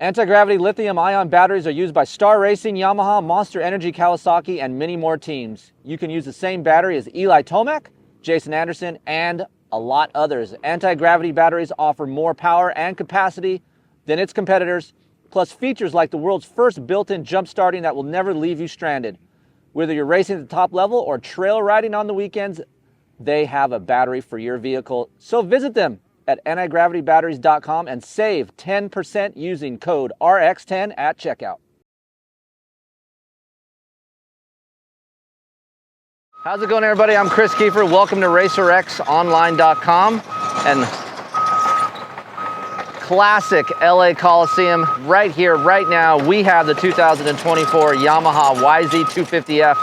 Antigravity Lithium-Ion Batteries are used by Star Racing Yamaha, Monster Energy Kawasaki, and many more teams. You can use the same battery as Eli Tomac, Jason Anderson, and a lot others. Antigravity batteries offer more power and capacity than its competitors, plus features like the world's first built-in jump starting that will never leave you stranded. Whether you're racing at the top level or trail riding on the weekends, they have a battery for your vehicle. So visit them at antigravitybatteries.com and save 10% using code RX10 at checkout. How's it going, everybody? I'm Kris Keefer. Welcome to RacerXOnline.com and classic LA Coliseum right here, right now. We have the 2024 Yamaha YZ250F,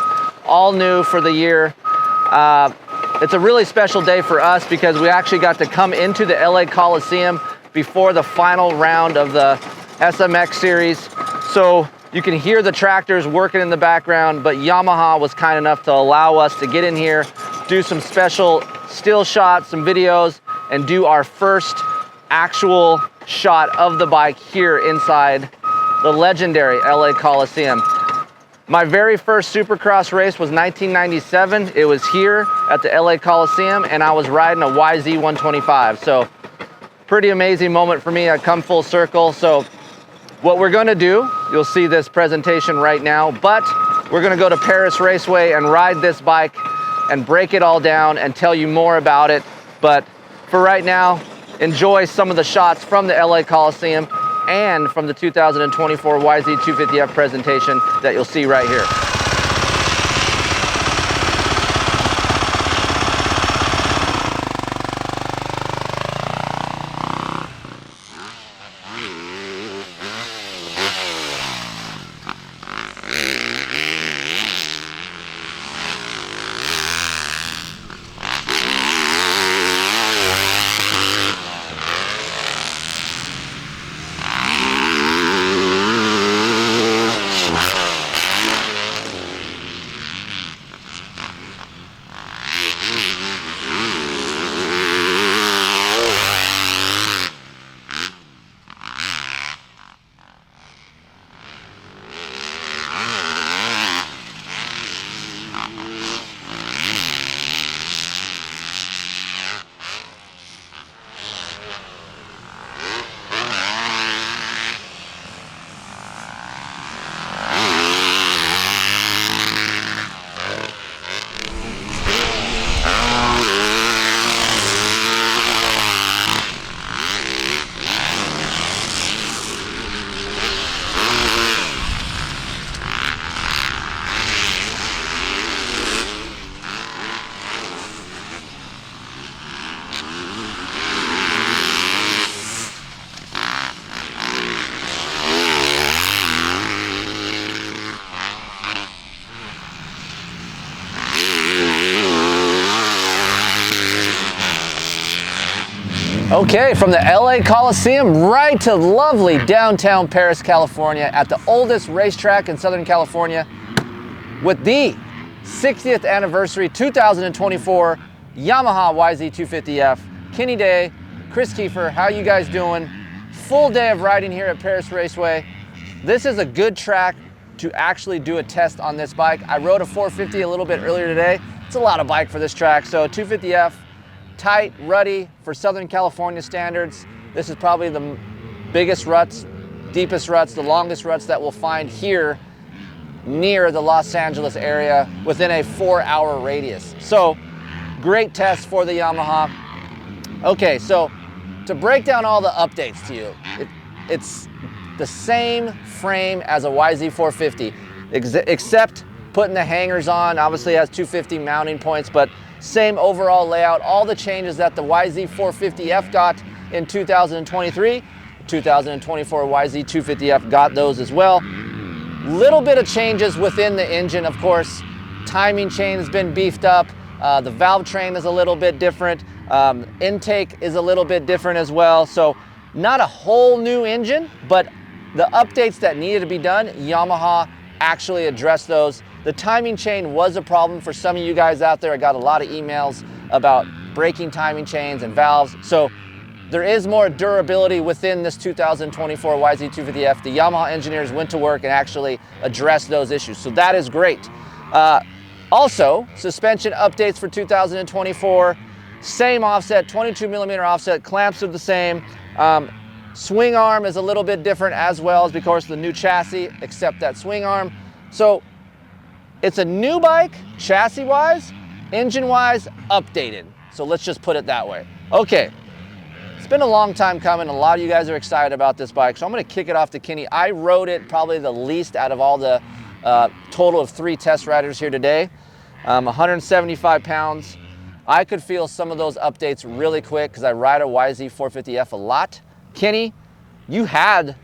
all new for the year. It's a really special day for us because we actually got to come into the LA Coliseum before the final round of the SMX series. So you can hear the tractors working in the background, but Yamaha was kind enough to allow us to get in here, do some special still shots, some videos, and do our first actual shot of the bike here inside the legendary LA Coliseum. My very first Supercross race was 1997. It was here at the LA Coliseum, and I was riding a YZ125. So pretty amazing moment for me. I come full circle. So what we're gonna do, you'll see this presentation right now, but we're gonna go to Perris Raceway and ride this bike and break it all down and tell you more about it. But for right now, enjoy some of the shots from the LA Coliseum and from the 2024 YZ250F presentation that you'll see right here. Okay, from the LA Coliseum right to lovely downtown Perris, California, at the oldest racetrack in Southern California with the 60th anniversary 2024 Yamaha YZ250F. Kenny Day, Kris Keefer, how you guys doing? Full day of riding here at Perris Raceway. This is a good track to actually do a test on this bike. I rode a 450 a little bit earlier today. It's a lot of bike for this track, so 250F. Tight, ruddy for Southern California standards. This is probably the biggest ruts, deepest ruts, the longest ruts that we'll find here near the Los Angeles area within a 4-hour radius. So great test for the Yamaha. Okay, so to break down all the updates to you, it's the same frame as a YZ450, except putting the hangers on. Obviously it has 250 mounting points, but same overall layout. All the changes that the YZ450F got in 2023, 2024 YZ250F got those as well. Little bit of changes within the engine, of course. Timing chain has been beefed up. The valve train is a little bit different. Intake is a little bit different as well. So not a whole new engine, but the updates that needed to be done, Yamaha actually addressed those. The timing chain was a problem for some of you guys out there. I got a lot of emails about breaking timing chains and valves. So there is more durability within this 2024 YZ250F. The Yamaha engineers went to work and actually addressed those issues, so that is great. Also, suspension updates for 2024, same offset, 22mm offset, clamps are the same. Swing arm is a little bit different as well, as because of the new chassis, except that swing arm. So it's a new bike, chassis-wise, engine-wise, updated. So let's just put it that way. Okay, it's been a long time coming. A lot of you guys are excited about this bike, so I'm gonna kick it off to Kenny. I rode it probably the least out of all the total of 3 test riders here today. 175 pounds. I could feel some of those updates really quick because I ride a YZ450F a lot. Kenny, you had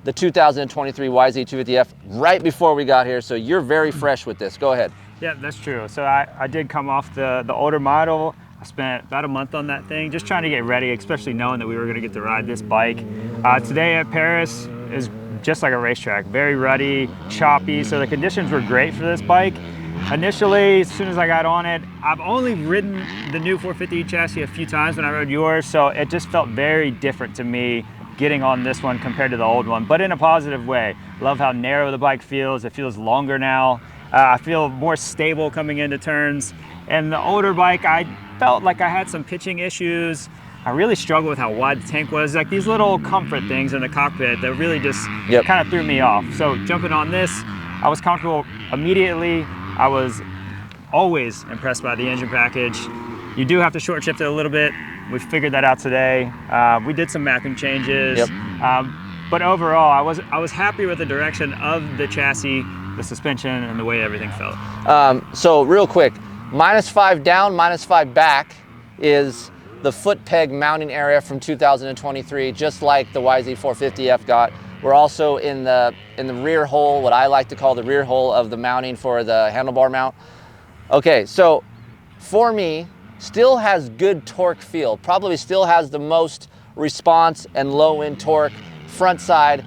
the 2023 YZ250F right before we got here, so you're very fresh with this. Go ahead. Yeah, that's true. So I did come off the older model. I spent about a month on that thing, just trying to get ready, especially knowing that we were going to get to ride this bike. Today at Perris is just like a racetrack, very ruddy, choppy, so the conditions were great for this bike. Initially, as soon as I got on it, I've only ridden the new 450 chassis a few times when I rode yours, so it just felt very different to me getting on this one compared to the old one, but in a positive way. Love how narrow the bike feels. It feels longer now. I feel more stable coming into turns. And the older bike, I felt like I had some pitching issues. I really struggled with how wide the tank was. Like these little comfort things in the cockpit that really just kind of threw me off. So jumping on this, I was comfortable immediately. I was always impressed by the engine package. You do have to short shift it a little bit. We figured that out today. We did some mapping changes. But overall, I was happy with the direction of the chassis, the suspension, and the way everything felt. So real quick, -5 down, -5 back is the foot peg mounting area from 2023, just like the YZ450F got. We're also in the rear hole, what I like to call the rear hole of the mounting for the handlebar mount. Okay, so for me, still has good torque feel, probably still has the most response and low end torque front side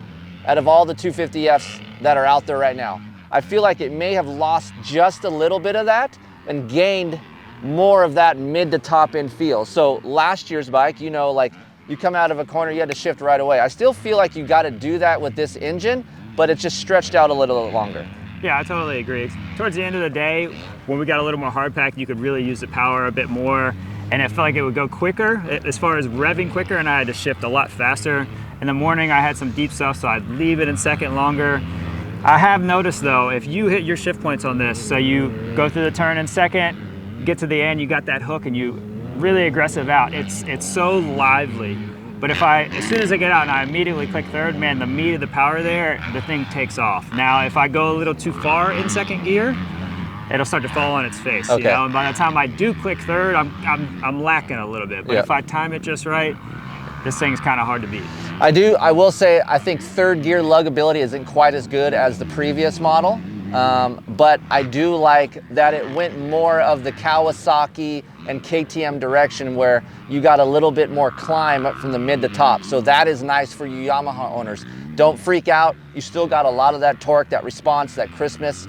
out of all the 250Fs that are out there right now. I feel like it may have lost just a little bit of that and gained more of that mid to top end feel. So last year's bike, you know, like you come out of a corner, you had to shift right away. I still feel like you got to do that with this engine, but it's just stretched out a little longer. Yeah, I totally agree. Towards the end of the day, when we got a little more hard pack, you could really use the power a bit more, and it felt like it would go quicker as far as revving quicker, and I had to shift a lot faster. In the morning, I had some deep stuff, so I'd leave it in second longer. I have noticed though, if you hit your shift points on this, so you go through the turn in second, get to the end, you got that hook and you really aggressive out. It's so lively. But as soon as I get out and I immediately click third, man, the meat of the power there, the thing takes off. Now, if I go a little too far in second gear, it'll start to fall on its face. Okay. You know? And by the time I do click third, I'm lacking a little bit. But if I time it just right, this thing's kind of hard to beat. I will say, I think third gear luggability isn't quite as good as the previous model, but I do like that it went more of the Kawasaki and KTM direction where you got a little bit more climb up from the mid to top. So that is nice for you Yamaha owners. Don't freak out. You still got a lot of that torque, that response, that crispness.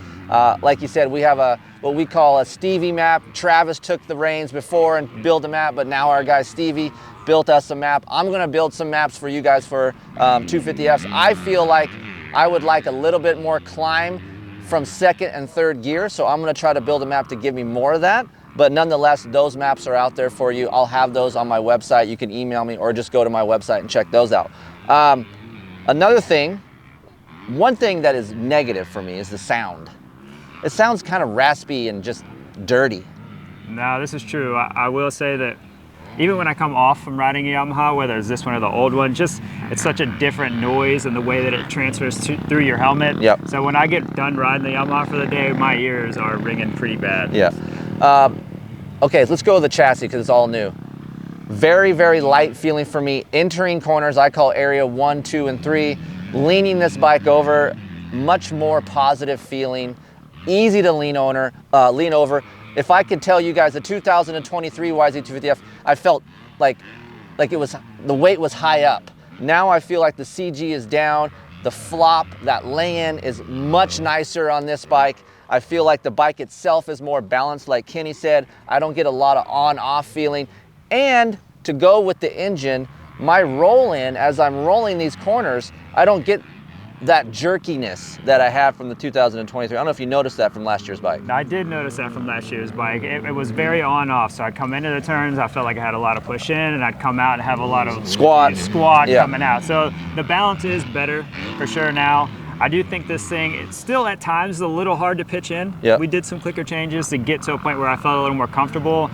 Like you said, we have what we call a Stevie map. Travis took the reins before and built a map, but now our guy Stevie built us a map. I'm gonna build some maps for you guys for 250Fs. I feel like I would like a little bit more climb from second and third gear, so I'm gonna try to build a map to give me more of that. But nonetheless, those maps are out there for you. I'll have those on my website. You can email me or just go to my website and check those out. Another thing, one thing that is negative for me is the sound. It sounds kind of raspy and just dirty. No, this is true. I will say that even when I come off from riding a Yamaha, whether it's this one or the old one, it's such a different noise and the way that it transfers through your helmet. Yep. So when I get done riding the Yamaha for the day, my ears are ringing pretty bad. Yeah. Okay, let's go with the chassis because it's all new. Very, very light feeling for me. Entering corners, I call area 1, 2, and 3. Leaning this bike over, much more positive feeling. Easy to lean over. If I could tell you guys the 2023 YZ250F, I felt like the weight was high up. Now I feel like the CG is down. The flop, that lay-in is much nicer on this bike. I feel like the bike itself is more balanced, like Kenny said. I don't get a lot of on-off feeling. And to go with the engine, my roll in, as I'm rolling these corners, I don't get that jerkiness that I have from the 2023. I don't know if you noticed that from last year's bike. I did notice that from last year's bike. It was very on-off. So I'd come into the turns, I felt like I had a lot of push in, and I'd come out and have a lot of squat coming out. So the balance is better for sure now. I do think this thing, it's still at times a little hard to pitch in. Yep. We did some clicker changes to get to a point where I felt a little more comfortable.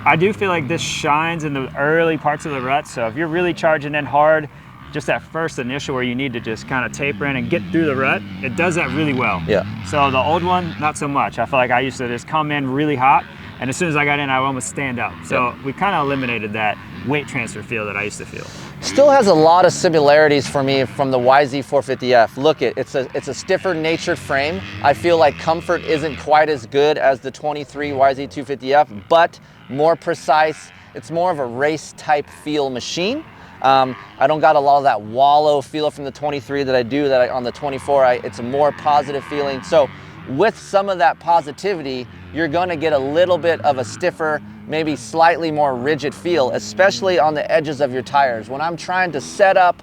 I do feel like this shines in the early parts of the rut. So if you're really charging in hard, just that first initial where you need to just kind of taper in and get through the rut, it does that really well. Yeah. So the old one, not so much. I feel like I used to just come in really hot, and as soon as I got in, I would almost stand up. So we kind of eliminated that weight transfer feel that I used to feel. Still has a lot of similarities for me from the YZ450F. Look, it's a stiffer natured frame. I feel like comfort isn't quite as good as the 23 YZ250F, but more precise. It's more of a race type feel machine. I don't got a lot of that wallow feel from the 23 that I do on the 24. It's a more positive feeling. So with some of that positivity, you're going to get a little bit of a stiffer, maybe slightly more rigid feel, especially on the edges of your tires. When I'm trying to set up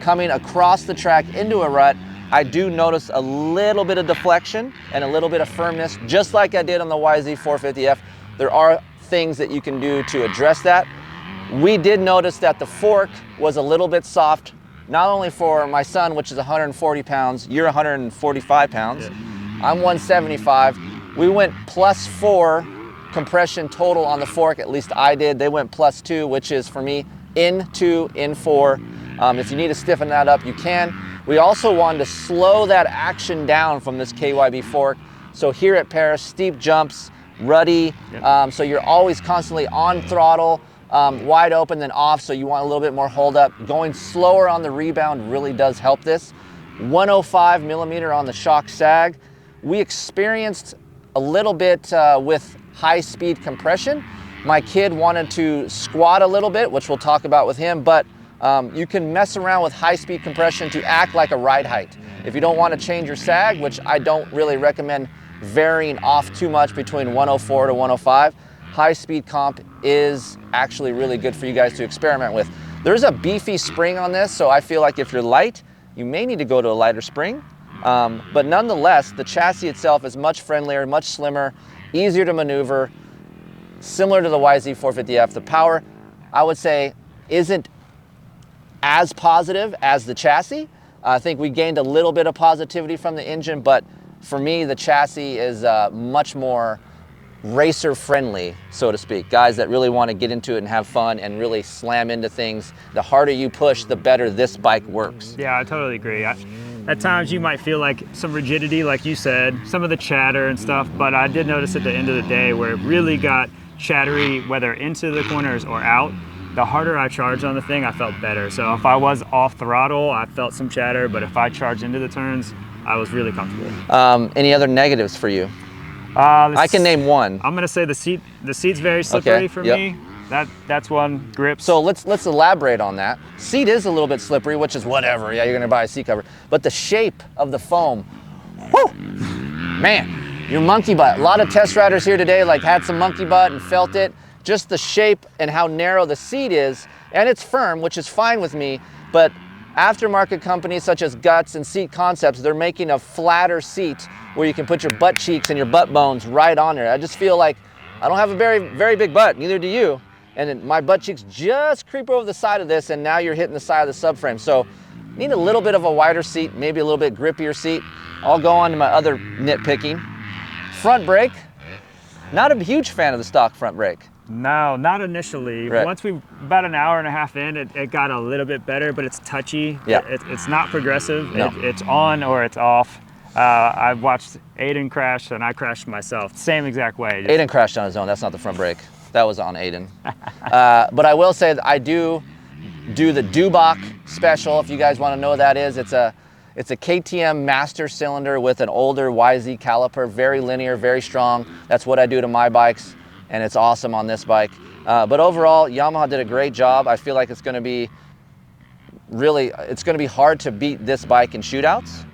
coming across the track into a rut, I do notice a little bit of deflection and a little bit of firmness, just like I did on the YZ450F. There are things that you can do to address that. We did notice that the fork was a little bit soft, not only for my son, which is 140 pounds, you're 145 pounds, I'm 175. We went +4 compression total on the fork, at least I did. They went +2, which is for me in 2, in 4. If you need to stiffen that up, you can. We also wanted to slow that action down from this KYB fork. So here at Perris, steep jumps, ruddy, so you're always constantly on throttle, wide open then off, so you want a little bit more hold up. Going slower on the rebound really does help this. 105 millimeter on the shock sag. We experienced a little bit with high speed compression. My kid wanted to squat a little bit, which we'll talk about with him, but you can mess around with high speed compression to act like a ride height. If you don't want to change your sag, which I don't really recommend varying off too much between 104 to 105, high speed comp is actually really good for you guys to experiment with. There's a beefy spring on this, so I feel like if you're light, you may need to go to a lighter spring. But nonetheless, the chassis itself is much friendlier, much slimmer, easier to maneuver, similar to the YZ450F. The power, I would say, isn't as positive as the chassis. I think we gained a little bit of positivity from the engine, but for me, the chassis is much more racer friendly, so to speak. Guys that really want to get into it and have fun and really slam into things, the harder you push, the better this bike works. Yeah, I totally agree. At times you might feel like some rigidity, like you said, some of the chatter and stuff, but I did notice at the end of the day where it really got chattery, whether into the corners or out, the harder I charged on the thing, I felt better. So if I was off throttle, I felt some chatter, but if I charged into the turns, I was really comfortable. Any other negatives for you? I can name one. I'm gonna say the seat's very slippery for me. That's one. Grip. So let's elaborate on that. Seat is a little bit slippery, which is whatever. Yeah, you're gonna buy a seat cover. But the shape of the foam, whoo, man, your monkey butt. A lot of test riders here today like had some monkey butt and felt it. Just the shape and how narrow the seat is, and it's firm, which is fine with me, but aftermarket companies such as Guts and Seat Concepts, they're making a flatter seat where you can put your butt cheeks and your butt bones right on there. I just feel like I don't have a very, very big butt, neither do you. And then my butt cheeks just creep over the side of this, and now you're hitting the side of the subframe. So need a little bit of a wider seat, maybe a little bit grippier seat. I'll go on to my other nitpicking. Front brake, not a huge fan of the stock front brake. No, not initially. Right. Once about an hour and a half in, it got a little bit better, but it's touchy. Yeah. It's not progressive. No. It's on or it's off. I've watched Aden crash, and I crashed myself. Same exact way. Aden crashed on his own. That's not the front brake. That was on Aden. But I will say that I do the Dubach special. If you guys want to know what that is, it's a KTM master cylinder with an older YZ caliper, very linear, very strong. That's what I do to my bikes, and it's awesome on this bike. But overall, Yamaha did a great job. I feel like it's going to be hard to beat this bike in shootouts,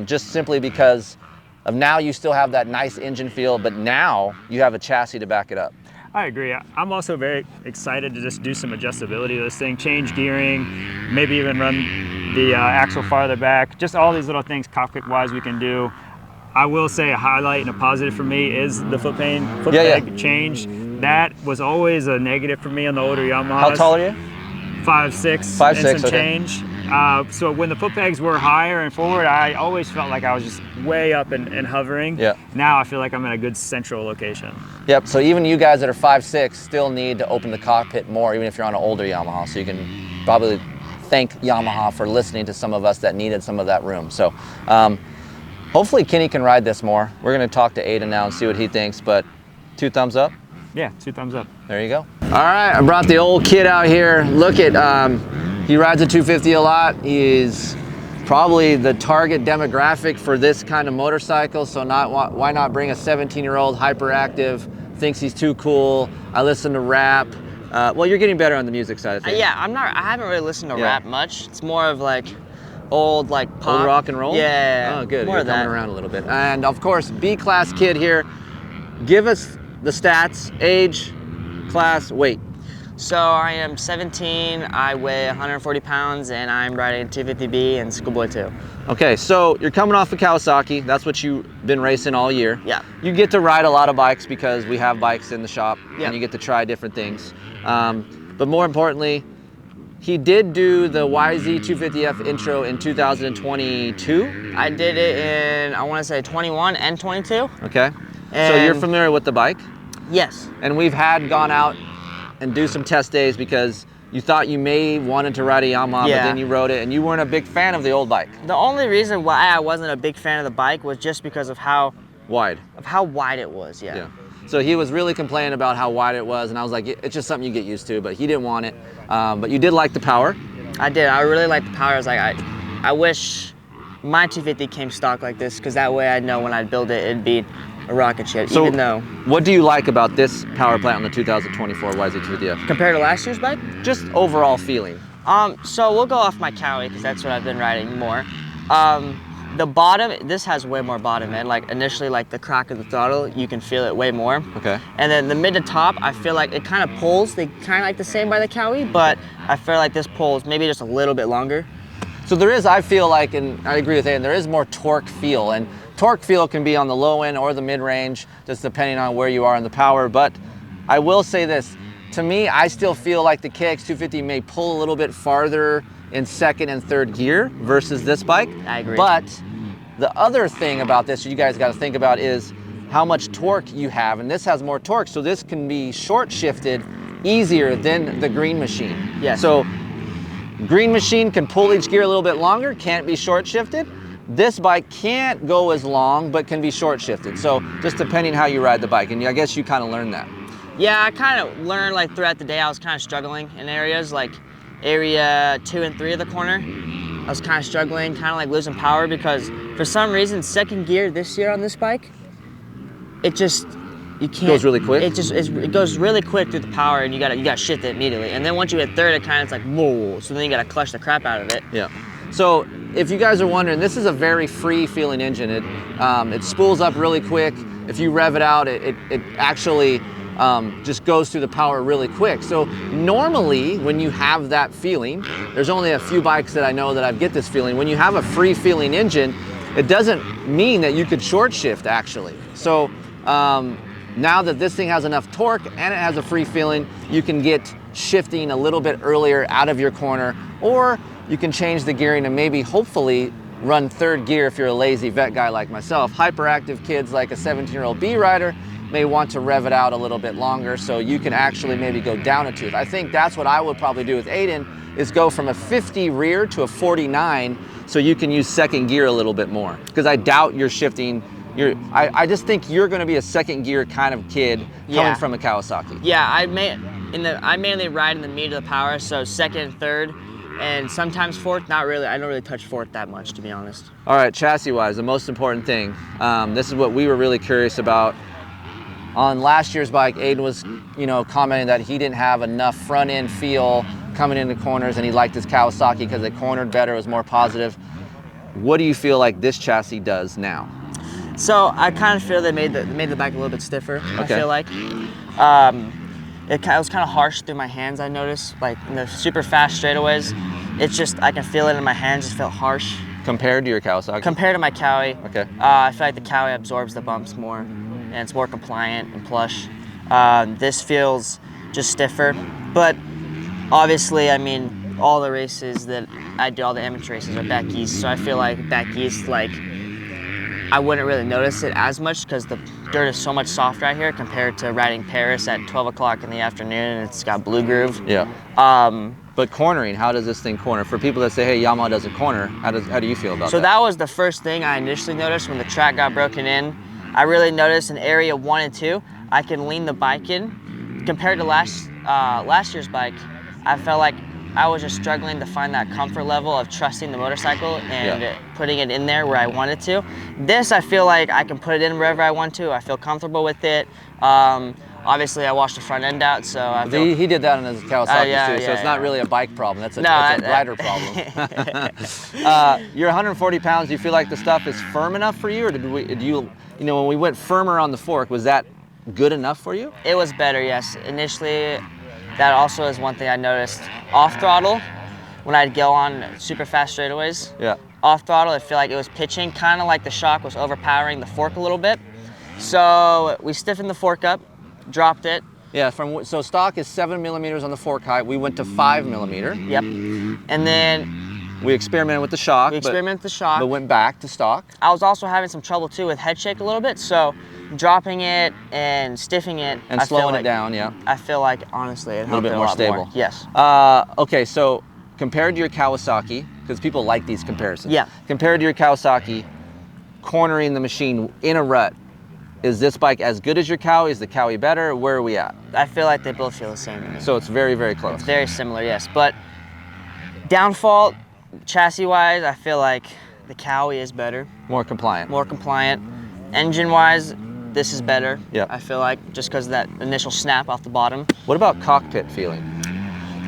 just simply because of now you still have that nice engine feel, but now you have a chassis to back it up. I agree. I'm also very excited to just do some adjustability to this thing, change gearing, maybe even run the axle farther back. Just all these little things cockpit-wise we can do. I will say a highlight and a positive for me is the foot peg change. That was always a negative for me on the older Yamahas. How tall are you? 5'6", 5'6", and some okay. change. So when the foot pegs were higher and forward, I always felt like I was just way up and hovering. Yeah. Now I feel like I'm in a good central location. Yep, so even you guys that are 5'6" still need to open the cockpit more, even if you're on an older Yamaha. So you can probably thank Yamaha for listening to some of us that needed some of that room. So hopefully Kenny can ride this more. We're gonna talk to Aden now and see what he thinks, but 2 thumbs up? Yeah, 2 thumbs up. There you go. All right, I brought the old kid out here. Look at, he rides a 250 a lot. He's probably the target demographic for this kind of motorcycle, so why not bring a 17-year-old hyperactive, thinks he's too cool. I listen to rap. Well, you're getting better on the music side of things. Yeah, I haven't really listened to rap much. It's more of like old like pop. Old rock and roll? Yeah. Oh, good. More You're of that. coming around a little bit. And of course, B-class kid here. Give us the stats, age, class, weight. So I am 17, I weigh 140 pounds, and I'm riding 250B and Schoolboy 2. Okay, so you're coming off of Kawasaki. That's what you've been racing all year. Yeah. You get to ride a lot of bikes because we have bikes in the shop, Yeah. and you get to try different things. But more importantly, he did do the YZ250F intro in 2022. I did it in, I want to say 21 and 22. Okay. So And- you're familiar with the bike? Yes. And we've gone out and do some test days because you thought you may wanted to ride a Yamaha, but Yeah. then you rode it and you weren't a big fan of the old bike. The only reason why I wasn't a big fan of the bike was just because of how Wide. wide it was. Yeah. Yeah. So he was really complaining about how wide it was, and I was like, it's just something you get used to, but he didn't want it. But you did like the power. I did. I really like the power. I was like, I wish my 250 came stock like this, because that way I'd know when I'd build it, it'd be a rocket ship. So even though, what do you like about this power plant on the 2024 YZ250F? compared to last year's bike, Just overall feeling. so we'll go off my Cowie because that's what I've been riding more. The bottom, this has way more bottom end. Like initially, like the crack of the throttle, you can feel it way more. Okay. And then the mid to top, I feel like it kind of pulls. They kind of like the same by the Cowie, but I feel like this pulls maybe just a little bit longer. So there is, I feel like, and I agree with Aiden, there is more torque feel. And torque feel can be on the low end or the mid range, just depending on where you are in the power. But I will say this, to me, I still feel like the KX250 may pull a little bit farther in second and third gear versus this bike. I agree. But the other thing about this you guys got to think about is how much torque you have. And this has more torque, so this can be short shifted easier than the Green Machine. Yes. So Green Machine can pull each gear a little bit longer, can't be short shifted. This bike can't go as long, but can be short shifted. So just depending how you ride the bike. And I guess you kind of learned that. Yeah, I kind of learned like throughout the day. I was kind of struggling in areas like area 2 and 3 of the corner. I was kind of struggling, kind of like losing power, because for some reason second gear this year on this bike, it just, you can't. Goes really quick? It goes really quick through the power, and you gotta shift it immediately. And then once you hit third, it kind of, it's like whoa. So then you gotta clutch the crap out of it. Yeah. So if you guys are wondering, this is a very free feeling engine. It spools up really quick. If you rev it out, it actually just goes through the power really quick. So normally when you have that feeling, there's only a few bikes that I know that I get this feeling. When you have a free feeling engine, it doesn't mean that you could short shift actually. So now that this thing has enough torque and it has a free feeling, you can get shifting a little bit earlier out of your corner, or you can change the gearing and maybe hopefully run third gear if you're a lazy vet guy like myself. Hyperactive kids like a 17-year-old B rider may want to rev it out a little bit longer, so you can actually maybe go down a tooth. I think that's what I would probably do with Aden, is go from a 50 rear to a 49, so you can use second gear a little bit more. Because I doubt you're shifting. I just think you're going to be a second gear kind of kid coming from a Kawasaki. Yeah, I mainly ride in the meat of the power, so second and third, and sometimes fourth. Not really. I don't really touch fourth that much, to be honest. All right, chassis-wise, the most important thing. This is what we were really curious about. On last year's bike, Aden was, commenting that he didn't have enough front end feel coming into corners, and he liked his Kawasaki because it cornered better, it was more positive. What do you feel like this chassis does now? So I kind of feel they made the bike a little bit stiffer. Okay. I feel like it was kind of harsh through my hands, I noticed. Like in the super fast straightaways, it's just, I can feel it in my hands, just felt harsh. Compared to your Kawasaki? Compared to my Cowie. Okay. I feel like the Cowie absorbs the bumps more, and it's more compliant and plush. This feels just stiffer, but obviously, I mean, all the races that I do, all the amateur races are back east, so I feel like back east, like, I wouldn't really notice it as much because the dirt is so much softer out here compared to riding Perris at 12 o'clock in the afternoon and it's got blue groove. Yeah. But cornering, how does this thing corner? For people that say, hey, Yamaha doesn't corner, how do you feel about that? So that was the first thing I initially noticed when the track got broken in. I really noticed in area 1 and 2, I can lean the bike in. Compared to last year's bike, I felt like I was just struggling to find that comfort level of trusting the motorcycle and putting it in there where I wanted to. This, I feel like I can put it in wherever I want to. I feel comfortable with it. Obviously, I washed the front end out, so I feel... He did that on his Kawasaki too, so it's not really a bike problem. That's a rider problem. You're 140 pounds. Do you feel like the stuff is firm enough for you, or did you know, when we went firmer on the fork, was that good enough for you? It was better, yes. Initially, that also is one thing I noticed. Off throttle, when I'd go on super fast straightaways, off throttle, I feel like it was pitching, kind of like the shock was overpowering the fork a little bit. So we stiffened the fork up, dropped it. Yeah, so stock is 7 millimeters on the fork height. We went to 5 millimeter. Yep. And then we experimented with the shock. But went back to stock. I was also having some trouble too with head shake a little bit. So dropping it and stiffing it and slowing it down, I feel like honestly it helped a little bit more stable. More. Yes. Okay, so compared to your Kawasaki, because people like these comparisons. Yeah. Compared to your Kawasaki, cornering the machine in a rut, is this bike as good as your Cowie? Is the Cowie better? Where are we at? I feel like they both feel the same to me. So it's very, very close. It's very similar, yes. But downfall, chassis-wise, I feel like the Cowie is better. More compliant. More compliant. Engine-wise, this is better. Yeah. I feel like, just because of that initial snap off the bottom. What about cockpit feeling?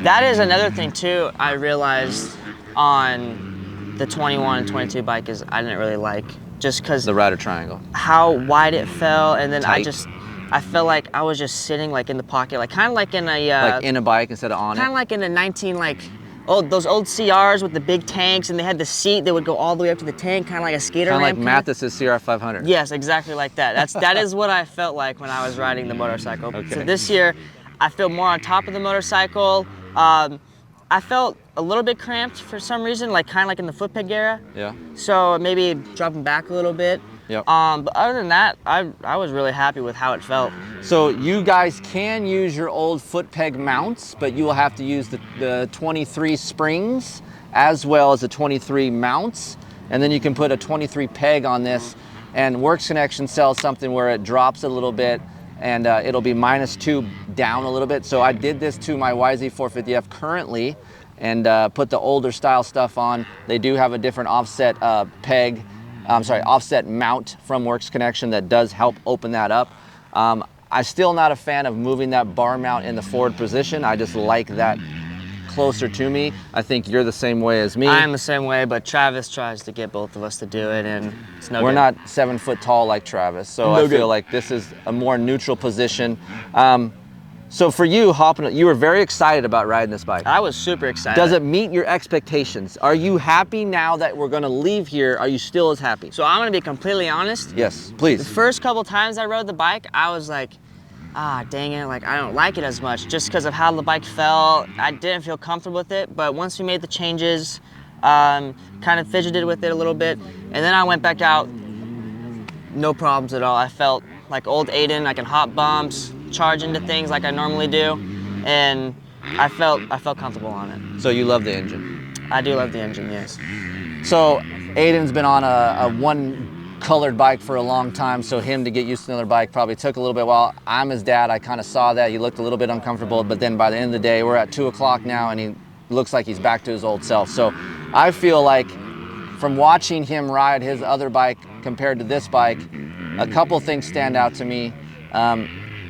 That is another thing too I realized on the 21 and 22 bike is I didn't really like. Just because the rider triangle, how wide it fell, and then tight. I felt like I was just sitting like in the pocket, like kind of like in a like in a bike instead of on it. Kind of like in a 19 those old CRs with the big tanks, and they had the seat that would go all the way up to the tank, kind of like a skater ramp. Kind of like Mathis's CR500. Yes, exactly like that. That is what I felt like when I was riding the motorcycle. Okay. So this year, I feel more on top of the motorcycle. I felt a little bit cramped for some reason, like kind of like in the foot peg area. Yeah. So maybe dropping back a little bit. Yep. But other than that, I was really happy with how it felt. So you guys can use your old foot peg mounts, but you will have to use the 23 springs as well as the 23 mounts, and then you can put a 23 peg on this. And Works Connection sells something where it drops a little bit, and it'll be -2 down a little bit. So I did this to my YZ450F currently, and put the older style stuff on. They do have a different offset offset mount from Works Connection that does help open that up. I'm still not a fan of moving that bar mount in the forward position. I just like that closer to me. I think you're the same way as me. I am the same way, but Travis tries to get both of us to do it, and it's no good. We're not 7 foot tall like Travis, so I feel like this is a more neutral position. So for you, you were very excited about riding this bike. I was super excited. Does it meet your expectations? Are you happy now that we're gonna leave here? Are you still as happy? So I'm gonna be completely honest. Yes, please. The first couple times I rode the bike, I was like, dang it, like I don't like it as much just because of how the bike felt. I didn't feel comfortable with it, but once we made the changes, kind of fidgeted with it a little bit, and then I went back out, no problems at all. I felt like old Aden, I can hop bumps, charge into things like I normally do, and I felt comfortable on it. So you love the engine? I do love the engine, yes. So Aden's been on a one colored bike for a long time, so him to get used to another bike probably took a little bit while. I'm his dad, I kind of saw that. He looked a little bit uncomfortable, but then by the end of the day, we're at 2 o'clock now and he looks like he's back to his old self. So I feel like from watching him ride his other bike compared to this bike, a couple things stand out to me.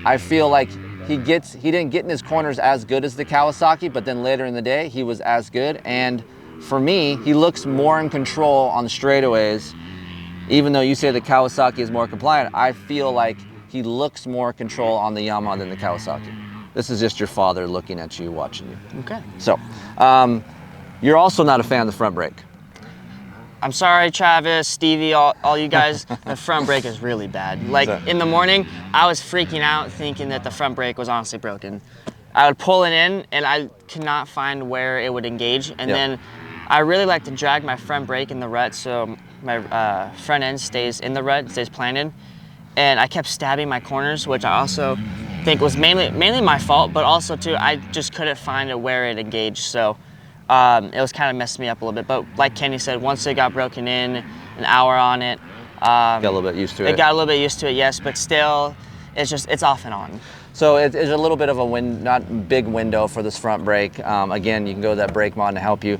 I feel like he didn't get in his corners as good as the Kawasaki, but then later in the day, he was as good. And for me, he looks more in control on the straightaways. Even though you say the Kawasaki is more compliant, I feel like he looks more control on the Yamaha than the Kawasaki. This is just your father looking at you, watching you. Okay. So, you're also not a fan of the front brake. I'm sorry, Travis, Stevie, all you guys, the front brake is really bad. Like in the morning, I was freaking out thinking that the front brake was honestly broken. I would pull it in and I could not find where it would engage. And then I really like to drag my front brake in the rut so my front end stays in the rut, stays planted. And I kept stabbing my corners, which I also think was mainly my fault, but also too, I just couldn't find where it engaged. So it was kind of messed me up a little bit. But like Kenny said, once it got broken in, an hour on it. Got a little bit used to it. It got a little bit used to it, yes, but still, it's off and on. So it's a little bit of a not big window for this front brake. Again, you can go to that brake mod to help you.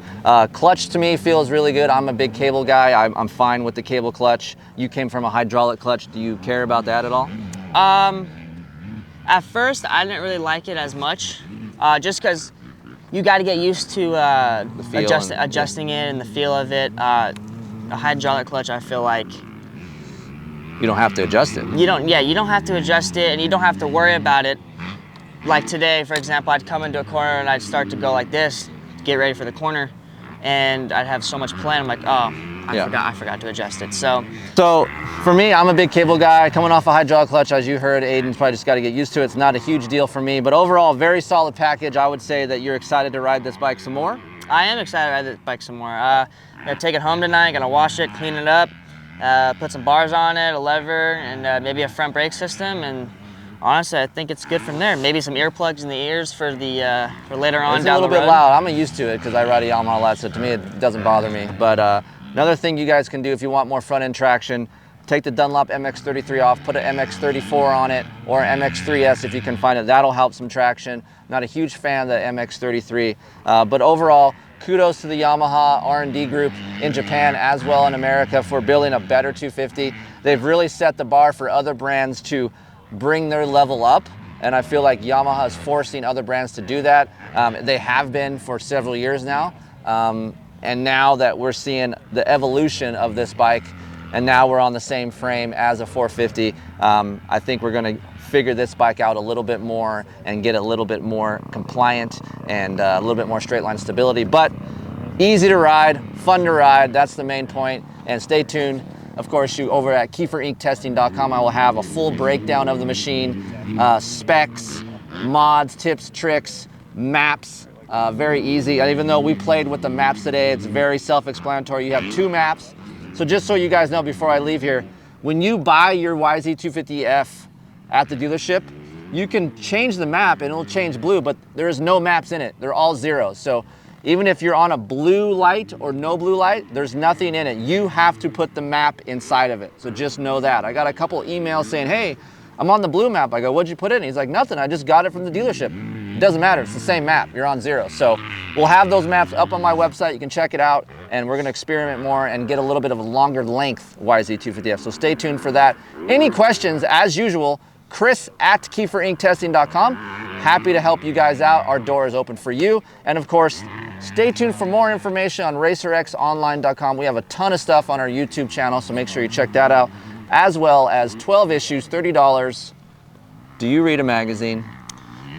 Clutch to me feels really good. I'm a big cable guy. I'm fine with the cable clutch. You came from a hydraulic clutch. Do you care about that at all? At first, I didn't really like it as much, just because you got to get used to adjusting it and the feel of it. A hydraulic clutch, I feel like you don't have to adjust it. You don't have to adjust it, and you don't have to worry about it. Like today, for example, I'd come into a corner and I'd start to go like this, get ready for the corner, and I'd have so much plan. I'm like, oh, I forgot to adjust it. So for me, I'm a big cable guy. Coming off a hydraulic clutch, as you heard, Aden's probably just got to get used to it. It's not a huge deal for me, but overall, very solid package. I would say that you're excited to ride this bike some more. I am excited to ride this bike some more. Gonna take it home tonight, gonna wash it, clean it up, put some bars on it, a lever, and maybe a front brake system. And honestly, I think it's good from there. Maybe some earplugs in the ears for later on it's down the road. It's a little bit loud. I'm used to it because I ride a Yamaha a lot, so to me it doesn't bother me. But another thing you guys can do if you want more front end traction, take the Dunlop MX-33 off, put an MX-34 on it, or MX-3S if you can find it. That'll help some traction. Not a huge fan of the MX-33, but overall, kudos to the Yamaha R&D group in Japan as well in America for building a better 250. They've really set the bar for other brands to bring their level up, and I feel like Yamaha is forcing other brands to do that. They have been for several years now, and now that we're seeing the evolution of this bike, and now we're on the same frame as a 450, I think we're going to figure this bike out a little bit more and get a little bit more compliant and a little bit more straight line stability. But easy to ride, fun to ride, that's the main point. And stay tuned, of course, over at KeeferInkTesting.com. I will have a full breakdown of the machine, specs, mods, tips, tricks, maps. Very easy. And even though we played with the maps today, it's very self-explanatory. You have 2 maps. So just so you guys know before I leave here, when you buy your YZ250F at the dealership, you can change the map and it'll change blue, but there is no maps in it. They're all zeros. So even if you're on a blue light or no blue light, there's nothing in it. You have to put the map inside of it. So just know that. I got a couple emails saying, hey, I'm on the blue map. I go, what'd you put in? He's like, nothing, I just got it from the dealership. It doesn't matter, it's the same map, you're on 0. So we'll have those maps up on my website, you can check it out, and we're gonna experiment more and get a little bit of a longer length YZ250F. So stay tuned for that. Any questions, as usual, Kris at KeeferInkTesting.com. Happy to help you guys out. Our door is open for you. And of course, stay tuned for more information on RacerXOnline.com. We have a ton of stuff on our YouTube channel, so make sure you check that out, as well as 12 issues, $30. Do you read a magazine?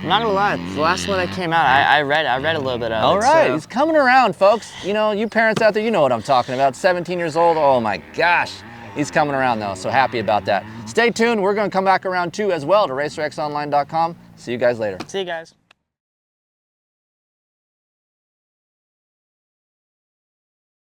I'm not gonna lie, the last one that came out, I read a little bit of it. All right, so he's coming around, folks. You know, you parents out there, you know what I'm talking about. 17 years old, oh my gosh. He's coming around though, so happy about that. Stay tuned, we're gonna come back around too as well to RacerXOnline.com. See you guys later. See you guys.